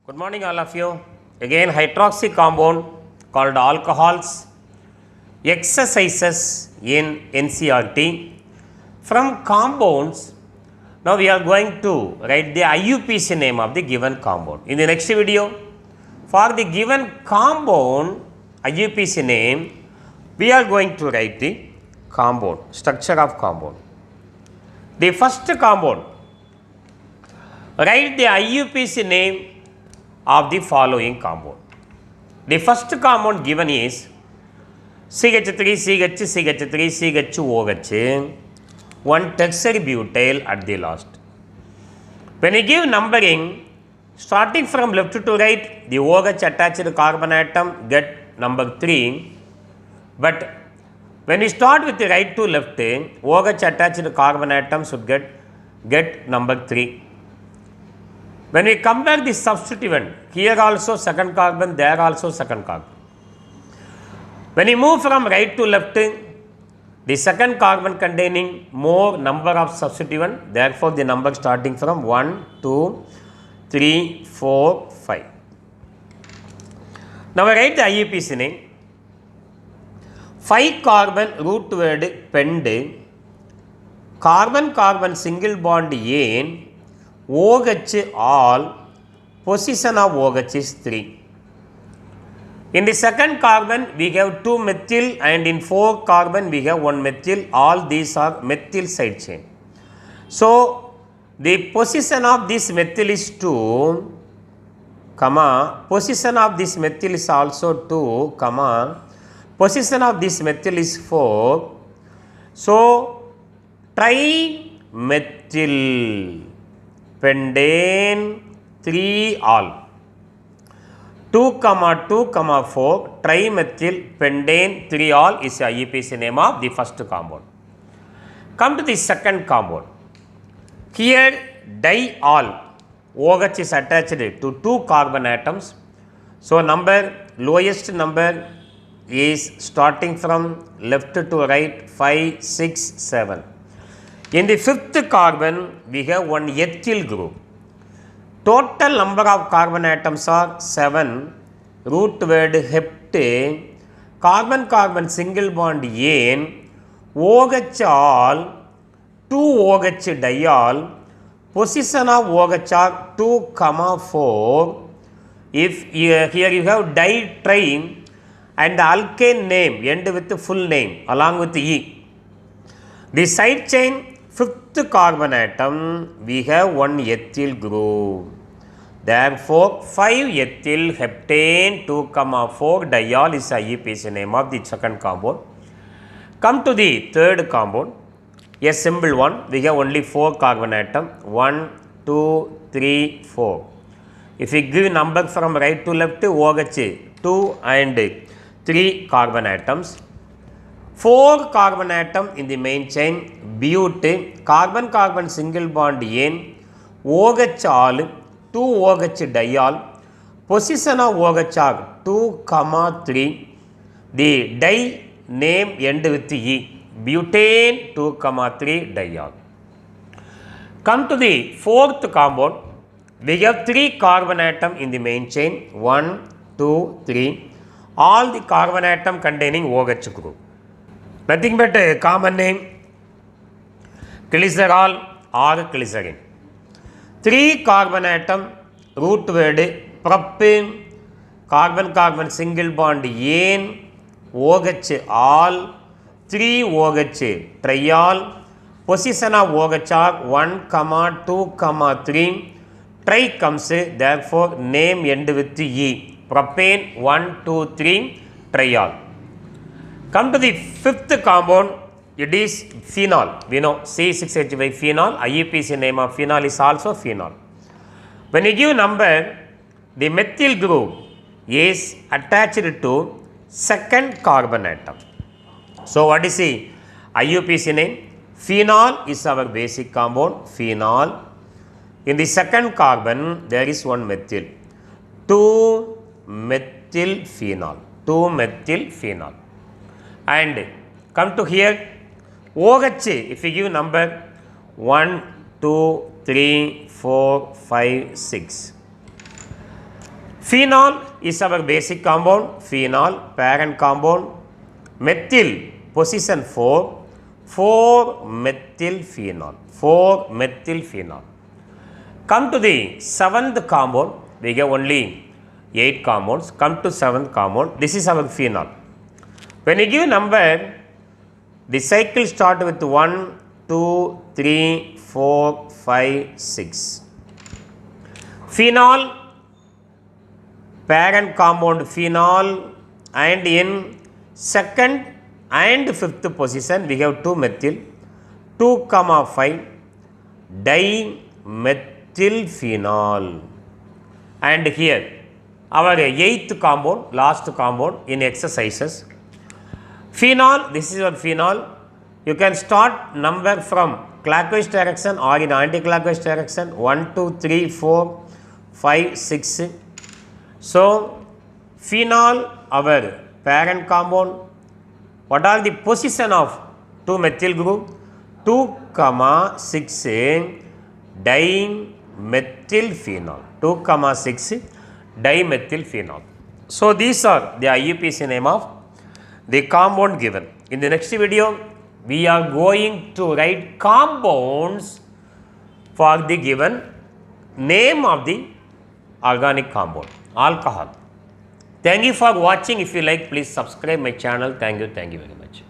Good morning, all of you. Again, hydroxy compound called alcohols. Exercises in NCERT. From compounds, now we are going to write the IUPAC name of the given compound. In the next video, for the given compound IUPAC name, we are going to write the compound, structure of compound. The first compound, write the IUPAC name of the following compound. The first compound given is CH3, CH, CH3, CHOH, one tertiary butyl at the last. When you give numbering, starting from left to right, the OH attached carbon atom get number 3, but when you start with the right to left, OH attached carbon atom should get number 3. When we compare the substituent, here also second carbon, there also second carbon. When you move from right to left, the second carbon containing more number of substituent, therefore the number starting from 1, 2, 3, 4, 5. Now I write the IUPAC name. 5 carbon root word pend, carbon single bond N, OH all, position of OH is 3. In the second carbon, we have 2 methyl, and in 4 carbon, we have 1 methyl. All these are methyl side chain. So, the position of this methyl is 2, comma, position of this methyl is also 2, comma, position of this methyl is 4. So, trimethyl pentane 3 all. 2, 2, 4, trimethyl pentane 3 all is the IUPAC name of the first compound. Come to the second compound. Here diol, OH is attached to 2 carbon atoms. So, lowest number is starting from left to right 5, 6, 7. In the fifth carbon, we have one ethyl group. Total number of carbon atoms are 7. Root word heptane, carbon single bond N, OH all, 2 OH diol, position of OH are 2, 4. If here you have di-tri and the alkane name end with the full name along with E. The side chain, fifth carbon atom, we have one ethyl group. Therefore, 5 ethyl heptane 2, 4 diol is the IUPAC name of the second compound. Come to the third compound, a simple one. We have only 4 carbon atom, 1, 2, 3, 4. If we give number from right to left, OH 2 and 3 carbon atoms. 4 carbon atom in the main chain, butane, carbon single bond N, OH all, 2 OH diol, position of OH are 2, 3. The di name end with E, butane 2, 3 diol. Come to the fourth compound. We have 3 carbon atom in the main chain, 1, 2, 3. All the carbon atom containing OH group. Nothing but a common name, glycerol or glycerin. 3 carbon atom, root word propane, carbon single bond N, OH all, 3 OH triol, position of OH are 1, 2, 3. Tri comes, therefore name end with E, propane 1, 2, 3 triol. Come to the fifth compound, it is phenol. We know C6H5 phenol, IUPAC name of phenol is also phenol. When you give number, the methyl group is attached to second carbon atom. So, what is the IUPAC name? Phenol is our basic compound, phenol. In the second carbon, there is one methyl, 2 methyl phenol, 2 methyl phenol. And come to here, OH, if we give number 1, 2, 3, 4, 5, 6. Phenol is our basic compound, phenol, parent compound, methyl, position 4, 4-methylphenol, 4-methylphenol. Come to the 7th compound, we have only 8 compounds, come to 7th compound, this is our phenol. When you give number, the cycle start with 1, 2, 3, 4, 5, 6. Phenol, parent compound phenol, and in 2nd and 5th position we have 2-methyl, 2,5 dimethylphenol, and here our 8th compound, last compound in exercises. Phenol, this is your phenol. You can start number from clockwise direction or in anti-clockwise direction, 1, 2, 3, 4, 5, 6. So, phenol, our parent compound. What are the position of 2-methyl group? 2, 6 dimethylphenol. 2, 6 dimethylphenol. So, these are the IUPAC name of the compound given. In the next video, we are going to write compounds for the given name of the organic compound, alcohol. Thank you for watching. If you like, please subscribe my channel. Thank you very much.